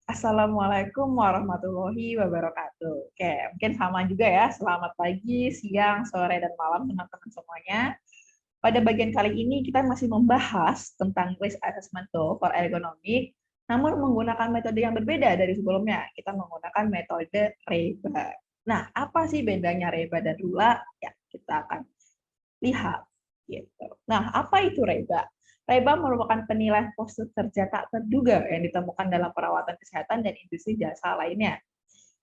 Assalamualaikum warahmatullahi wabarakatuh. Oke, mungkin sama juga ya. Selamat pagi, siang, sore, dan malam teman-teman semuanya. Pada bagian kali ini kita masih membahas tentang risk assessment tool for ergonomic, namun menggunakan metode yang berbeda dari sebelumnya. Kita menggunakan metode REBA. Nah, apa sih bedanya REBA dan RULA? Ya, kita akan lihat. Gitu. Nah, apa itu REBA? REBA merupakan penilaian postur kerja tak terduga yang ditemukan dalam perawatan kesehatan dan industri jasa lainnya.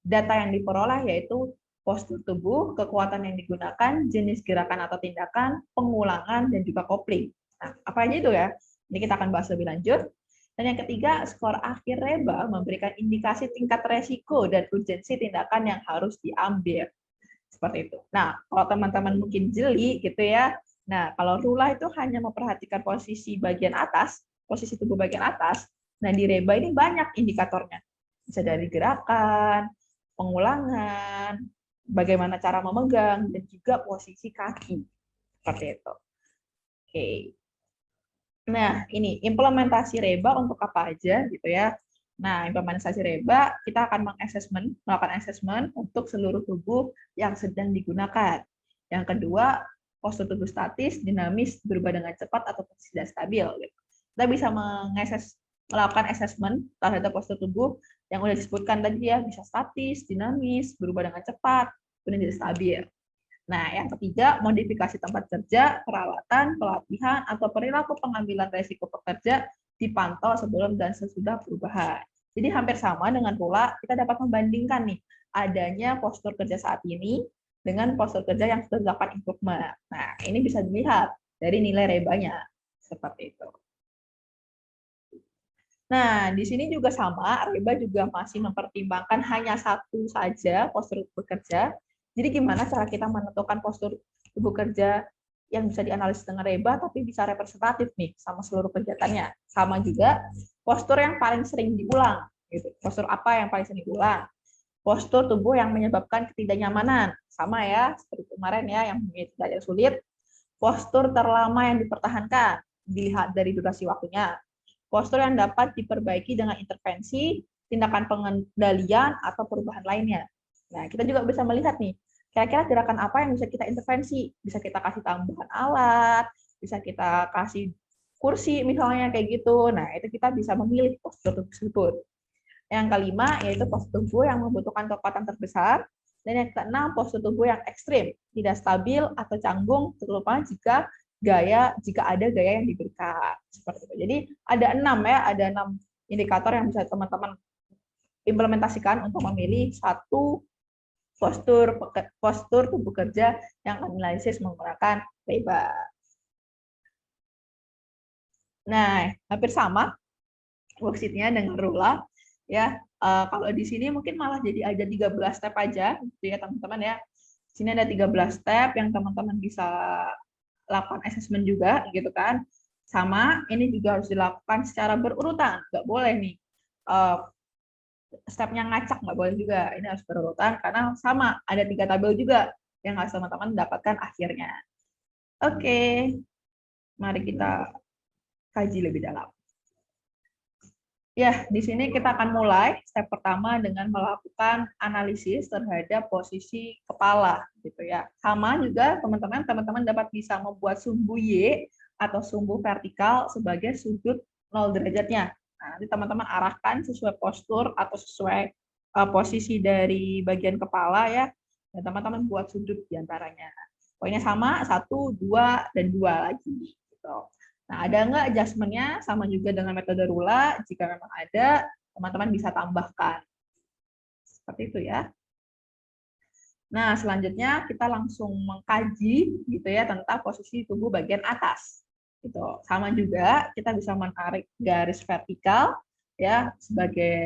Data yang diperoleh yaitu postur tubuh, kekuatan yang digunakan, jenis gerakan atau tindakan, pengulangan, dan juga kopling. Nah, apa aja itu ya? Ini kita akan bahas lebih lanjut. Dan yang ketiga, skor akhir REBA memberikan indikasi tingkat resiko dan urgensi tindakan yang harus diambil. Seperti itu. Nah, kalau teman-teman mungkin jeli gitu ya, nah, kalau RULA itu hanya memperhatikan posisi bagian atas, posisi tubuh bagian atas. Nah, di REBA ini banyak indikatornya. Bisa dari gerakan, pengulangan, bagaimana cara memegang, dan juga posisi kaki. Seperti itu. Oke. Nah, ini implementasi REBA untuk apa aja gitu ya. Nah, implementasi REBA, kita akan melakukan assessment untuk seluruh tubuh yang sedang digunakan. Yang kedua, postur tubuh statis, dinamis, berubah dengan cepat, atau tidak stabil. Gitu. Kita bisa melakukan assessment terhadap postur tubuh yang sudah disebutkan tadi ya, bisa statis, dinamis, berubah dengan cepat, kemudian tidak stabil. Nah, yang ketiga, modifikasi tempat kerja, peralatan, pelatihan, atau perilaku pengambilan risiko pekerja dipantau sebelum dan sesudah perubahan. Jadi hampir sama dengan RULA, kita dapat membandingkan nih adanya postur kerja saat ini dengan postur kerja yang sudah dilakukan improvement. Nah, ini bisa dilihat dari nilai REBA-nya. Seperti itu. Nah, di sini juga sama, REBA juga masih mempertimbangkan hanya satu saja postur bekerja. Jadi gimana cara kita menentukan postur tubuh kerja yang bisa dianalisis dengan REBA tapi bisa representatif nih sama seluruh kegiatannya. Sama juga postur yang paling sering diulang. Gitu. Postur apa yang paling sering diulang? Postur tubuh yang menyebabkan ketidaknyamanan. Sama ya, seperti kemarin ya, yang tidak sulit. Postur terlama yang dipertahankan, dilihat dari durasi waktunya. Postur yang dapat diperbaiki dengan intervensi, tindakan pengendalian, atau perubahan lainnya. Nah, kita juga bisa melihat nih, kira-kira gerakan apa yang bisa kita intervensi. Bisa kita kasih tambahan alat, bisa kita kasih kursi misalnya kayak gitu. Nah, itu kita bisa memilih postur tersebut. Yang kelima, yaitu postur tubuh yang membutuhkan kekuatan terbesar. Dan yang keenam, postur tubuh yang ekstrim, tidak stabil atau canggung, terutama jika ada gaya yang diberikan. Seperti itu. Jadi ada 6 ya, ada 6 indikator yang bisa teman-teman implementasikan untuk memilih satu postur tubuh kerja yang analisis menggunakan REBA. Nah, hampir sama worksheet-nya dengan RULA ya. Kalau di sini mungkin malah jadi ada 13 step aja gitu ya teman-teman ya. Di sini ada 13 step yang teman-teman bisa lakukan assessment juga gitu kan. Sama, ini juga harus dilakukan secara berurutan. Nggak boleh nih stepnya ngacak, nggak boleh juga. Ini harus berurutan karena sama, ada 3 tabel juga yang harus teman-teman dapatkan akhirnya. Oke, mari kita kaji lebih dalam. Ya, di sini kita akan mulai step pertama dengan melakukan analisis terhadap posisi kepala gitu ya. Sama juga teman-teman dapat bisa membuat sumbu Y atau sumbu vertikal sebagai sudut 0 derajatnya. Nah, nanti teman-teman arahkan sesuai postur atau sesuai posisi dari bagian kepala ya. Dan teman-teman buat sudut diantaranya. Pokoknya sama, 1, 2, dan 2 lagi. Gitu. Nah, ada nggak adjustment-nya sama juga dengan metode RULA? Jika memang ada, teman-teman bisa tambahkan. Seperti itu ya. Nah, selanjutnya kita langsung mengkaji gitu ya tentang posisi tubuh bagian atas. Gitu. Sama juga kita bisa menarik garis vertikal ya sebagai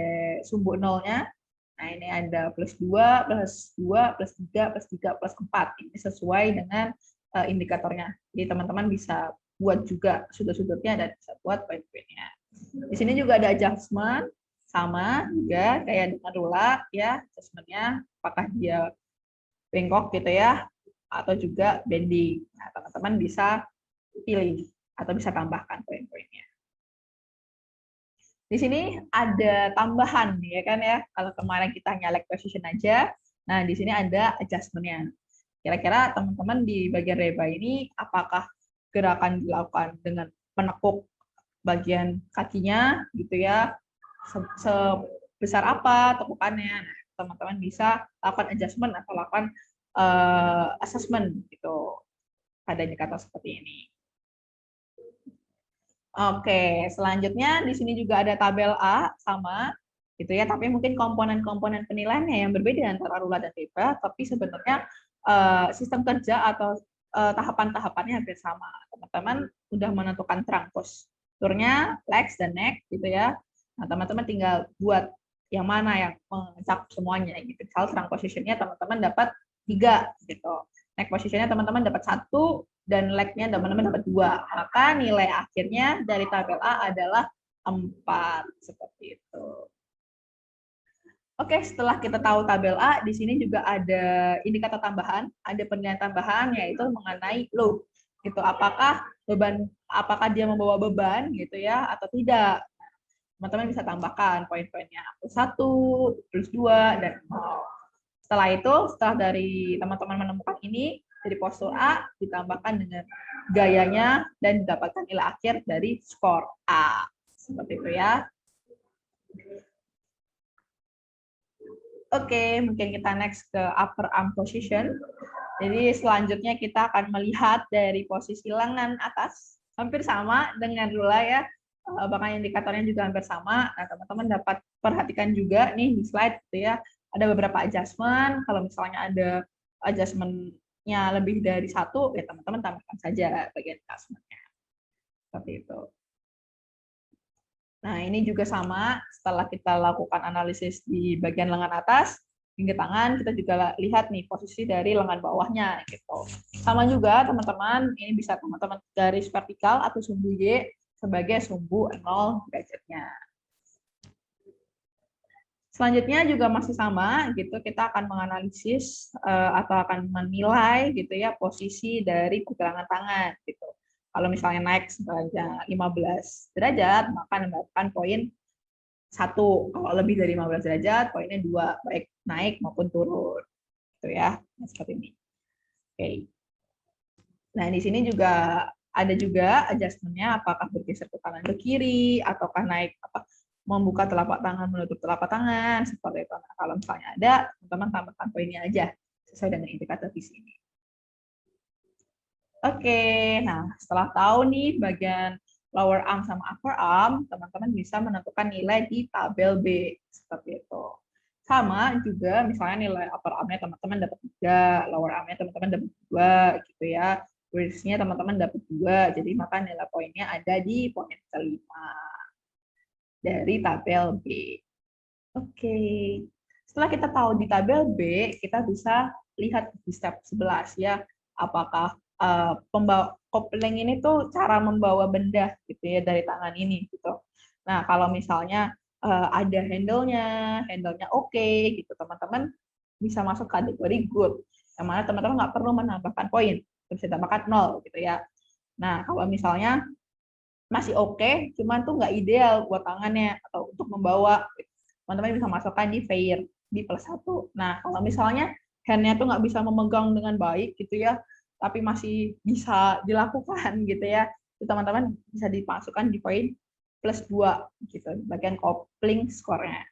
sumbu nolnya. Nah, ini ada +2, +2, +3, +3, +4. Ini sesuai dengan indikatornya. Jadi teman-teman bisa buat juga sudut-sudutnya dan bisa buat poin-poinnya. Di sini juga ada adjustment, sama juga kayak dengan RULA ya, adjustmentnya apakah dia bengkok gitu ya, atau juga bending. Nah, teman-teman bisa pilih atau bisa tambahkan poin-poinnya. Di sini ada tambahan, ya kan ya. Kalau kemarin kita hanya leg position aja, nah di sini ada adjustment-nya. Kira-kira teman-teman di bagian reba ini, apakah gerakan dilakukan dengan menekuk bagian kakinya, gitu ya, sebesar apa tekukannya. Nah, teman-teman bisa lakukan adjustment atau lakukan assessment, gitu, pada indikator seperti ini. Oke, selanjutnya di sini juga ada tabel A sama gitu ya, tapi mungkin komponen-komponen penilaiannya yang berbeda antara Rula dan Reba, tapi sebenarnya sistem kerja atau tahapan-tahapannya hampir sama. Teman-teman udah menentukan trunk posturnya, legs dan neck gitu ya. Nah, teman-teman tinggal buat yang mana yang mencakup semuanya gitu. Misal trunk positionnya teman-teman dapat 3 gitu. Neck positionnya teman-teman dapat 1, dan leg-nya teman-teman dapat 2. Maka nilai akhirnya dari tabel A adalah 4. Seperti itu. Oke, setelah kita tahu tabel A, di sini juga ada indikator tambahan, ada penilaian tambahan, yaitu mengenai load. Gitu, apakah dia membawa beban gitu ya atau tidak. Teman-teman bisa tambahkan poin-poinnya +1, +2, dan 0. Setelah itu, setelah dari teman-teman menemukan ini, dari postur A ditambahkan dengan gayanya dan didapatkan nilai akhir dari skor A. Seperti itu ya. Oke, mungkin kita next ke upper arm position. Jadi selanjutnya kita akan melihat dari posisi lengan atas, hampir sama dengan Rula ya, bahkan indikatornya juga hampir sama. Nah, teman-teman dapat perhatikan juga nih di slide gitu ya, ada beberapa adjustment. Kalau misalnya ada adjustment-nya lebih dari 1, ya teman-teman tambahkan saja bagian adjustment-nya. Seperti itu. Nah, ini juga sama, setelah kita lakukan analisis di bagian lengan atas, pinggir tangan, kita juga lihat nih posisi dari lengan bawahnya gitu. Sama juga teman-teman, ini bisa teman-teman garis vertikal atau sumbu Y sebagai sumbu 0 derajatnya. Selanjutnya juga masih sama gitu, kita akan menganalisis atau akan menilai gitu ya posisi dari pergelangan tangan gitu. Kalau misalnya naik sebanyak 15 derajat, maka mendapatkan poin 1. Kalau lebih dari 15 derajat, poinnya 2, baik naik maupun turun. Gitu ya, seperti ini. Oke. Nah, di sini juga ada juga adjustment-nya, apakah bergeser ke kanan ke kiri, ataukah naik membuka telapak tangan, menutup telapak tangan, seperti itu. Nah, kalau misalnya ada, teman-teman tambahkan poinnya aja, sesuai dengan indikator di sini. Oke, nah setelah tahu nih bagian lower arm sama upper arm, teman-teman bisa menentukan nilai di tabel B, seperti itu. Sama juga misalnya nilai upper arm-nya teman-teman dapat 3, lower arm-nya teman-teman dapat 2, gitu ya. Width-nya teman-teman dapat 2, jadi maka nilai poinnya ada di poin kelima dari tabel B. Oke, setelah kita tahu di tabel B, kita bisa lihat di step 11 ya, apakah kopling ini tuh cara membawa benda gitu ya dari tangan ini gitu. Nah, kalau misalnya ada handle-nya oke gitu, teman-teman bisa masuk kategori good. Yang mana teman-teman nggak perlu menambahkan poin, bisa tambahkan 0 gitu ya. Nah, kalau misalnya masih oke, cuman tuh nggak ideal buat tangannya atau untuk membawa, teman-teman bisa masukkan di fair, di +1. Nah, kalau misalnya hand-nya tuh nggak bisa memegang dengan baik gitu ya, tapi masih bisa dilakukan gitu ya, teman-teman bisa dimasukkan di poin +2 gitu, bagian kopling skornya.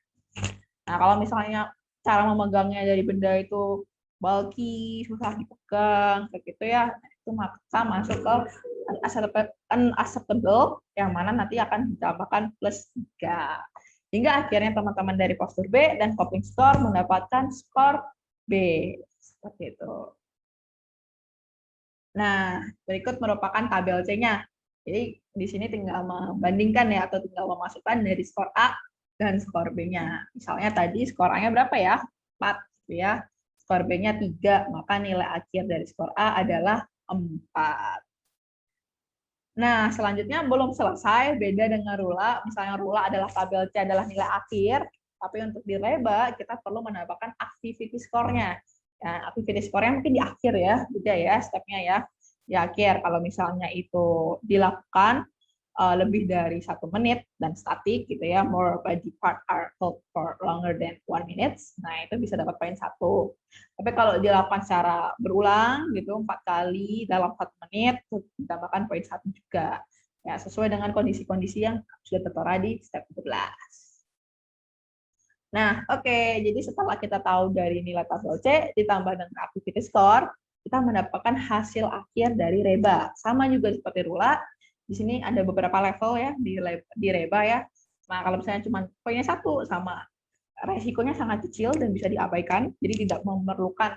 Nah, kalau misalnya cara memegangnya dari benda itu bulky, susah dipegang, kayak gitu ya, itu maksa masuk ke unacceptable, yang mana nanti akan ditambahkan +3. Hingga akhirnya teman-teman dari postur B dan kopling score mendapatkan skor B. Seperti itu. Nah, berikut merupakan tabel C-nya. Jadi di sini tinggal membandingkan ya, atau tinggal memasukkan dari skor A dan skor B-nya. Misalnya tadi skor A-nya berapa ya? 4 gitu ya. Skor B-nya 3, maka nilai akhir dari skor A adalah 4. Nah, selanjutnya belum selesai, beda dengan Rula. Misalnya Rula adalah tabel C adalah nilai akhir, tapi untuk di Reba kita perlu menambahkan activity score-nya. Ya, activity score-nya mungkin di akhir ya, beda ya stepnya ya. Di akhir, kalau misalnya itu dilakukan lebih dari 1 menit dan statik gitu ya, more body part are held for longer than 1 minute, nah itu bisa dapat poin 1. Tapi kalau dilakukan secara berulang gitu 4 kali dalam 1 menit, ditambahkan poin 1 juga. Ya, sesuai dengan kondisi-kondisi yang sudah tertera di step 11. Nah, oke. Jadi setelah kita tahu dari nilai tabel C ditambah dengan activity score, kita mendapatkan hasil akhir dari reba. Sama juga seperti Rula, di sini ada beberapa level ya di reba ya. Nah, kalau misalnya cuma poinnya 1 sama resikonya sangat kecil dan bisa diabaikan, jadi tidak memerlukan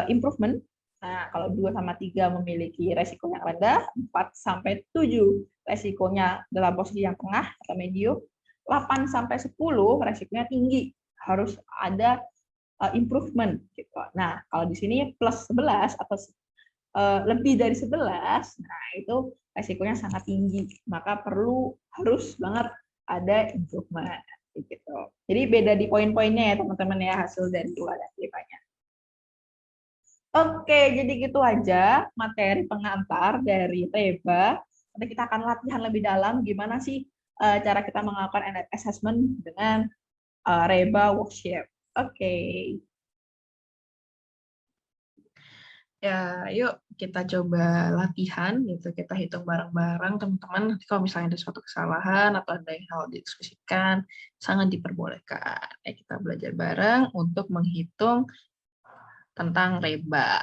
improvement. Nah, kalau 2 sama 3 memiliki resiko yang rendah, 4 sampai 7 resikonya dalam posisi yang tengah atau medium, 8 sampai 10 resikonya tinggi, harus ada improvement gitu. Nah, kalau di sini plus 11 atau lebih dari 11, nah itu resikonya sangat tinggi, maka harus banget ada improvement gitu. Jadi beda di poin-poinnya ya teman-teman ya, hasil dari dua dan tipanya. Oke, jadi gitu aja materi pengantar dari Reba. Nanti kita akan latihan lebih dalam gimana sih cara kita melakukan assessment dengan Reba worksheet. Oke. Ya, yuk kita coba latihan gitu, kita hitung bareng-bareng teman-teman. Nanti kalau misalnya ada suatu kesalahan atau ada yang hal didiskusikan, sangat diperbolehkan. Ya, kita belajar bareng untuk menghitung tentang reba.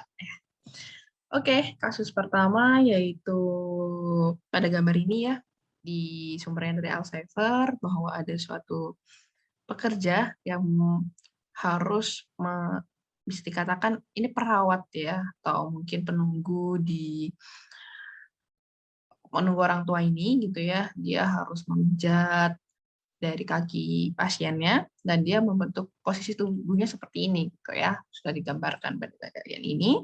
Oke, kasus pertama yaitu pada gambar ini ya, di sumbernya dari Elsevier, bahwa ada suatu pekerja yang harus bisa dikatakan ini perawat ya, atau mungkin menunggu orang tua ini gitu ya, dia harus memijat dari kaki pasiennya dan dia membentuk posisi tubuhnya seperti ini gitu ya, sudah digambarkan pada bagian ini.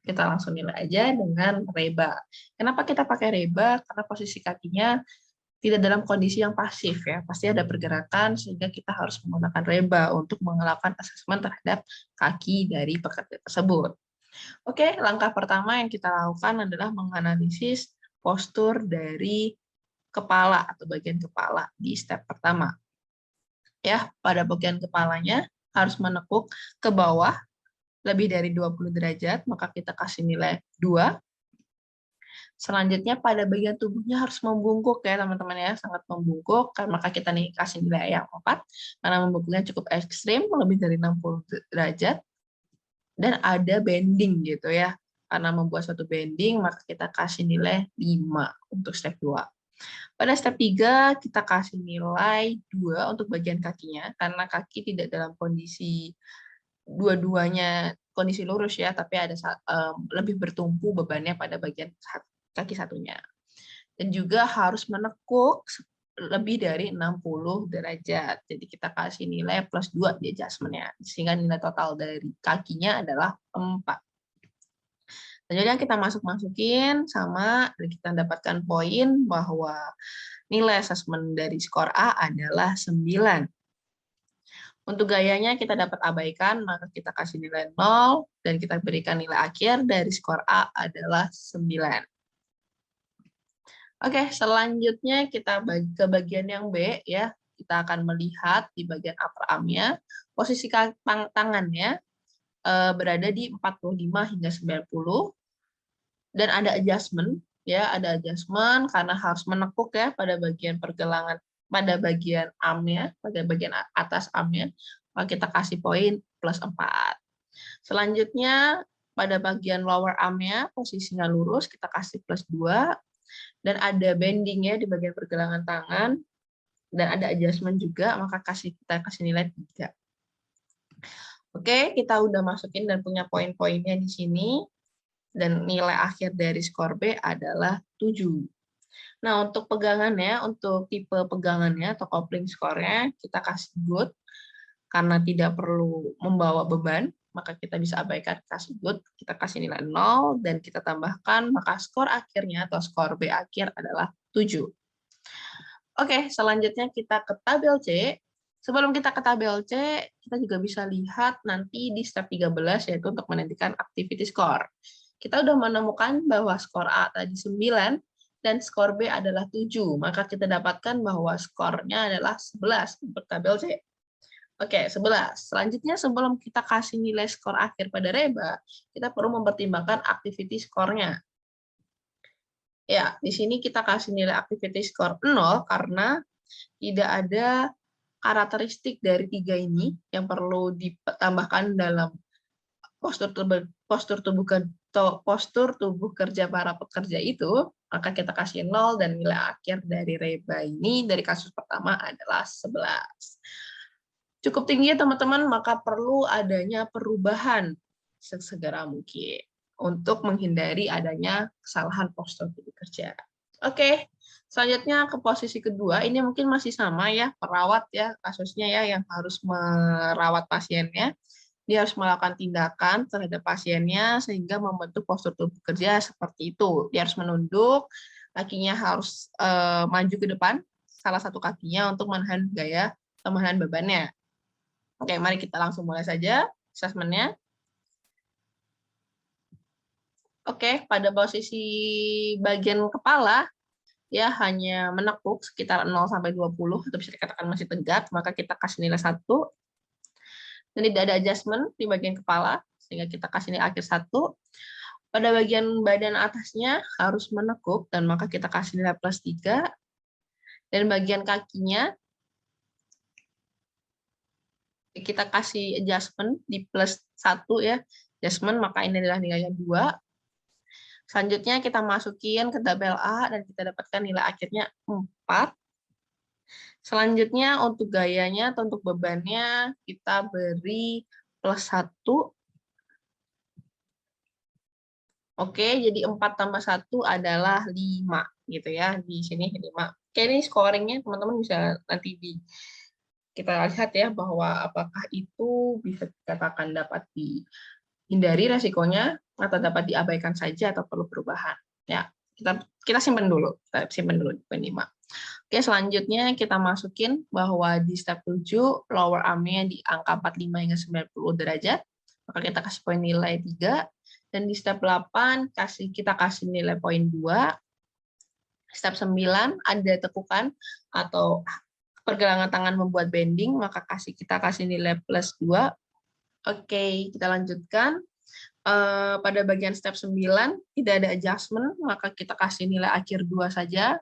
Kita langsung nilai aja dengan reba. Kenapa kita pakai reba? Karena posisi kakinya tidak dalam kondisi yang pasif ya, pasti ada pergerakan sehingga kita harus menggunakan reba untuk melakukan asesmen terhadap kaki dari pekerja tersebut. Oke, langkah pertama yang kita lakukan adalah menganalisis postur dari kepala atau bagian kepala di step pertama. Ya, pada bagian kepalanya harus menekuk ke bawah lebih dari 20 derajat, maka kita kasih nilai 2. Selanjutnya pada bagian tubuhnya harus membungkuk ya teman-teman ya, sangat membungkuk, maka kita nih kasih nilai yang 4, karena membungkuknya cukup ekstrim, lebih dari 60 derajat, dan ada bending gitu ya. Karena membuat suatu bending, maka kita kasih nilai 5 untuk step 2. Pada step 3, kita kasih nilai 2 untuk bagian kakinya, karena kaki tidak dalam kondisi dua-duanya kondisi lurus ya, tapi ada lebih bertumpu bebannya pada bagian kaki satunya. Dan juga harus menekuk lebih dari 60 derajat. Jadi kita kasih nilai plus 2 di adjustment-nya, sehingga nilai total dari kakinya adalah 4. Selanjutnya kita masukin sama, dan kita dapatkan poin bahwa nilai asesmen dari skor A adalah 9. Untuk gayanya kita dapat abaikan, maka kita kasih nilai 0, dan kita berikan nilai akhir dari skor A adalah 9. Oke, selanjutnya kita ke bagian yang B ya. Kita akan melihat di bagian upper arm-nya, posisi tangannya berada di 45 hingga 90, dan ada adjustment ya, ada adjustment karena harus menekuk ya pada bagian pergelangan, pada bagian arm-nya, pada bagian atas arm-nya, maka kita kasih poin plus 4. Selanjutnya pada bagian lower arm-nya posisinya lurus, kita kasih plus 2, dan ada bending ya di bagian pergelangan tangan, dan ada adjustment juga, maka kita kasih nilai 3. Oke, kita udah masukin dan punya poin-poinnya di sini, dan nilai akhir dari skor B adalah 7. Nah, untuk pegangannya, untuk tipe pegangannya atau coupling score-nya, kita kasih good, karena tidak perlu membawa beban, maka kita bisa abaikan, kasih good, kita kasih nilai 0, dan kita tambahkan, maka skor akhirnya atau skor B akhir adalah 7. Oke, selanjutnya kita ke tabel C. Sebelum kita ke tabel C, kita juga bisa lihat nanti di step 13, yaitu untuk menentukan activity score. Kita udah menemukan bahwa skor A tadi 9, dan skor B adalah 7. Maka kita dapatkan bahwa skornya adalah 11 untuk tabel C. Oke, 11. Selanjutnya sebelum kita kasih nilai skor akhir pada reba, kita perlu mempertimbangkan activity skornya. Ya, di sini kita kasih nilai activity score 0 karena tidak ada karakteristik dari 3 ini yang perlu ditambahkan dalam postur tubuh kerja para pekerja itu, maka kita kasih 0 dan nilai akhir dari reba ini dari kasus pertama adalah 11. Cukup tinggi ya teman-teman, maka perlu adanya perubahan sesegera mungkin untuk menghindari adanya kesalahan postur tubuh kerja. Oke, selanjutnya ke posisi kedua, ini mungkin masih sama ya, perawat ya kasusnya ya yang harus merawat pasiennya. Dia harus melakukan tindakan terhadap pasiennya sehingga membentuk postur tubuh kerja seperti itu. Dia harus menunduk, kakinya harus maju ke depan, salah satu kakinya untuk menahan gaya atau menahan bebannya. Oke, mari kita langsung mulai saja asesmennya. Oke, pada posisi bagian kepala, ya hanya menekuk sekitar 0 sampai 20 atau bisa dikatakan masih tegak, maka kita kasih nilai 1. Dan tidak ada adjustment di bagian kepala, sehingga kita kasih nilai akhir 1. Pada bagian badan atasnya harus menekuk, dan maka kita kasih nilai plus 3. Dan bagian kakinya, kita kasih adjustment di plus 1 ya, adjustment, maka ini adalah nilainya 2. Selanjutnya kita masukin ke tabel A dan kita dapatkan nilai akhirnya 4. Selanjutnya untuk gayanya atau untuk bebannya kita beri plus 1. Oke, jadi 4 tambah 1 adalah 5 gitu ya. Di sini 5. Oke, ini scoringnya teman-teman bisa nanti kita lihat ya bahwa apakah itu bisa dikatakan dapat dihindari resikonya atau dapat diabaikan saja atau perlu perubahan. Ya, kita simpan dulu. Kita simpan dulu di poin 5. Oke, selanjutnya kita masukin bahwa di step 7 lower armnya di angka 45 hingga 90 derajat. Maka kita kasih poin nilai 3. Dan di step 8 kita kasih nilai poin 2. Step 9 ada tekukan atau pergelangan tangan membuat bending, maka kita kasih nilai plus 2. Oke, kita lanjutkan. Pada bagian step 9 tidak ada adjustment, maka kita kasih nilai akhir 2 saja.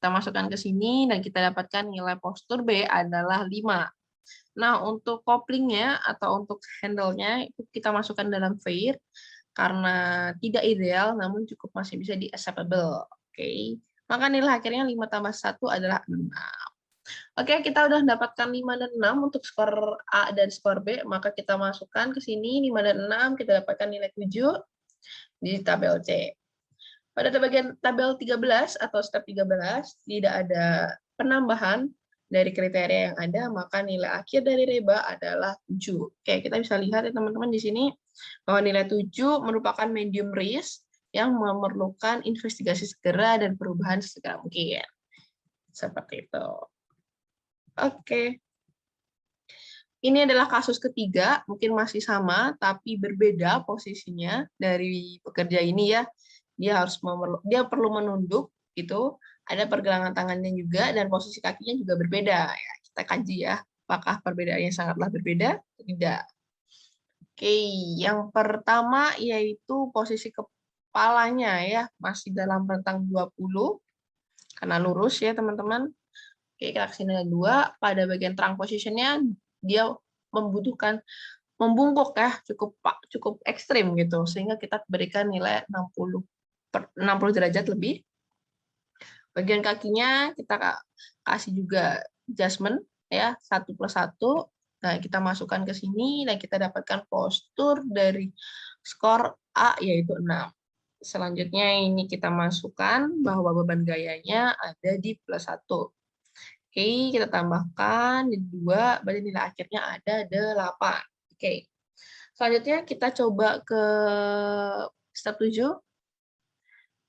Kita masukkan ke sini dan kita dapatkan nilai postur B adalah 5. Nah, untuk couplingnya atau untuk handle-nya itu kita masukkan dalam fair karena tidak ideal namun cukup masih bisa di acceptable. Oke. Maka nilai akhirnya 5 tambah 1 adalah 6. Oke, kita udah dapatkan 5 dan 6 untuk skor A dan skor B, maka kita masukkan ke sini 5 dan 6, kita dapatkan nilai 7 di tabel C. Pada bagian tabel 13 atau step 13, tidak ada penambahan dari kriteria yang ada, maka nilai akhir dari reba adalah 7. Oke, kita bisa lihat ya teman-teman di sini, bahwa nilai 7 merupakan medium risk yang memerlukan investigasi segera dan perubahan segera mungkin. Seperti itu. Oke. Ini adalah kasus ketiga, mungkin masih sama, tapi berbeda posisinya dari pekerja ini ya. Dia perlu menunduk, gitu. Ada pergelangan tangannya juga, dan posisi kakinya juga berbeda. Ya, kita kaji ya, apakah perbedaannya sangatlah berbeda? Tidak. Oke, yang pertama yaitu posisi kepalanya ya, masih dalam rentang 20, karena lurus ya teman-teman. Oke, kita kesini nilai 2. Pada bagian trunk position-nya, dia membutuhkan membungkuk ya, cukup ekstrim gitu, sehingga kita berikan nilai 60 derajat lebih. Bagian kakinya kita kasih juga adjustment ya, 1 plus 1. Nah, kita masukkan ke sini dan kita dapatkan postur dari skor A yaitu 6. Selanjutnya ini kita masukkan bahwa beban gayanya ada di plus 1. Oke, kita tambahkan jadi 2, berarti nilai akhirnya ada 8. Oke. Selanjutnya kita coba ke step 7.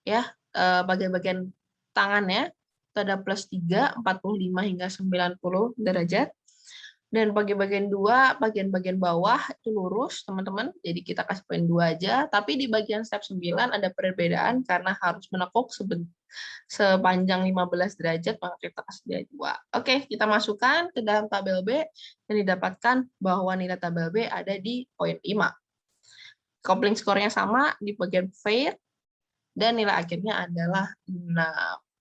Ya, bagian-bagian tangannya itu ada plus 3, 45 hingga 90 derajat. Dan bagian 2, bagian bawah itu lurus, teman-teman. Jadi kita kasih poin 2 aja. Tapi di bagian step 9 ada perbedaan karena harus menekuk sepanjang 15 derajat, maka kita kasih dia 2. Oke, kita masukkan ke dalam tabel B, dan didapatkan bahwa nilai tabel B ada di poin 5. Coupling skornya sama di bagian fair, dan nilai akhirnya adalah 6.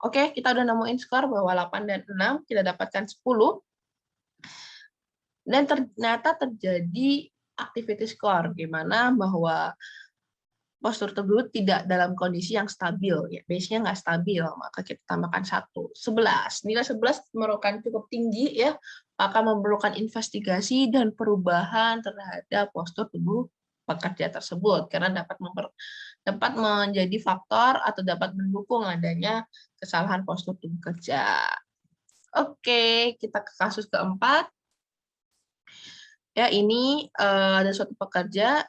Oke, kita udah nemuin skor bahwa 8 dan 6, kita dapatkan 10. Dan ternyata terjadi activity score, di mana bahwa postur tersebut tidak dalam kondisi yang stabil, ya, base-nya nggak stabil, maka kita tambahkan 1. 11. Nilai 11 merupakan cukup tinggi, ya, maka memerlukan investigasi dan perubahan terhadap postur tubuh pekerja tersebut, karena dapat menjadi faktor atau dapat mendukung adanya kesalahan postur tubuh kerja. Oke, kita ke kasus keempat. Ya, ini ada suatu pekerja,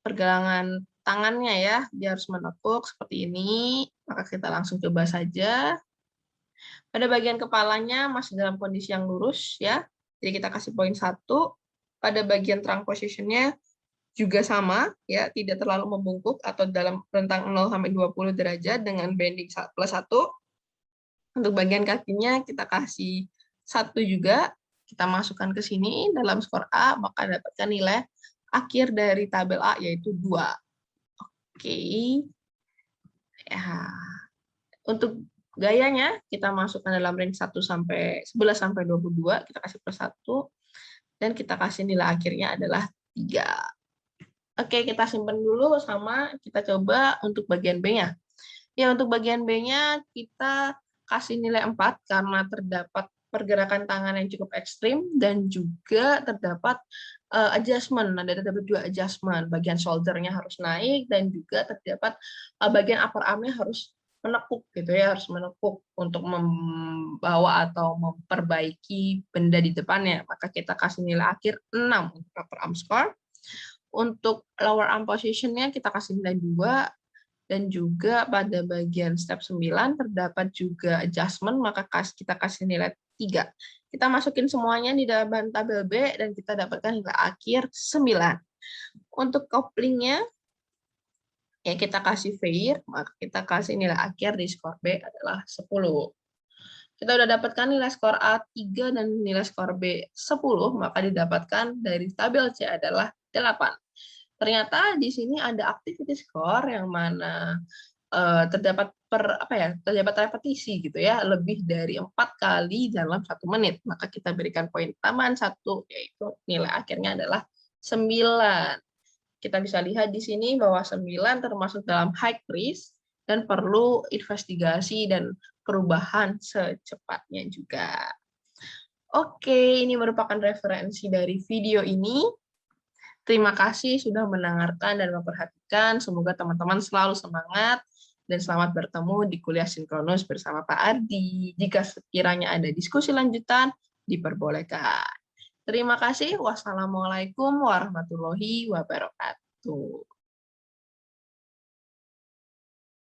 pergelangan tangannya ya, dia harus menekuk seperti ini, maka kita langsung coba saja. Pada bagian kepalanya masih dalam kondisi yang lurus ya, jadi kita kasih poin 1. Pada bagian trunk position-nya juga sama ya, tidak terlalu membungkuk atau dalam rentang 0 sampai 20 derajat dengan bending +1. Untuk bagian kakinya kita kasih 1 juga, kita masukkan ke sini dalam skor A, maka dapatkan nilai akhir dari tabel A yaitu 2. Oke. Ya. Untuk gayanya kita masukkan dalam range 1 sampai 11 sampai 22, kita kasih +1 dan kita kasih nilai akhirnya adalah 3. Oke, kita simpan dulu sama kita coba untuk bagian B-nya. Ya, untuk bagian B-nya kita kasih nilai 4 karena terdapat pergerakan tangan yang cukup ekstrim dan juga terdapat adjustment, ada 2 adjustment, bagian shoulder-nya harus naik dan juga terdapat bagian upper arm-nya harus menekuk gitu ya, harus menekuk untuk membawa atau memperbaiki benda di depannya. Maka kita kasih nilai akhir 6 untuk upper arm score. Untuk lower arm position-nya kita kasih nilai 2. Dan juga pada bagian step 9 terdapat juga adjustment, maka kita kasih nilai 3. Kita masukin semuanya di dalam tabel B dan kita dapatkan nilai akhir 9. Untuk couplingnya, ya kita kasih fair, maka kita kasih nilai akhir di skor B adalah 10. Kita udah dapatkan nilai skor A 3 dan nilai skor B 10, maka didapatkan dari tabel C adalah 8. Ternyata di sini ada activity score yang mana terdapat terdapat repetisi gitu ya, lebih dari 4 kali dalam 1 menit. Maka kita berikan poin tambahan 1, yaitu nilai akhirnya adalah 9. Kita bisa lihat di sini bahwa 9 termasuk dalam high risk dan perlu investigasi dan perubahan secepatnya juga. Oke, ini merupakan referensi dari video ini. Terima kasih sudah mendengarkan dan memperhatikan. Semoga teman-teman selalu semangat dan selamat bertemu di kuliah sinkronus bersama Pak Ardi. Jika sekiranya ada diskusi lanjutan, diperbolehkan. Terima kasih. Wassalamualaikum warahmatullahi wabarakatuh.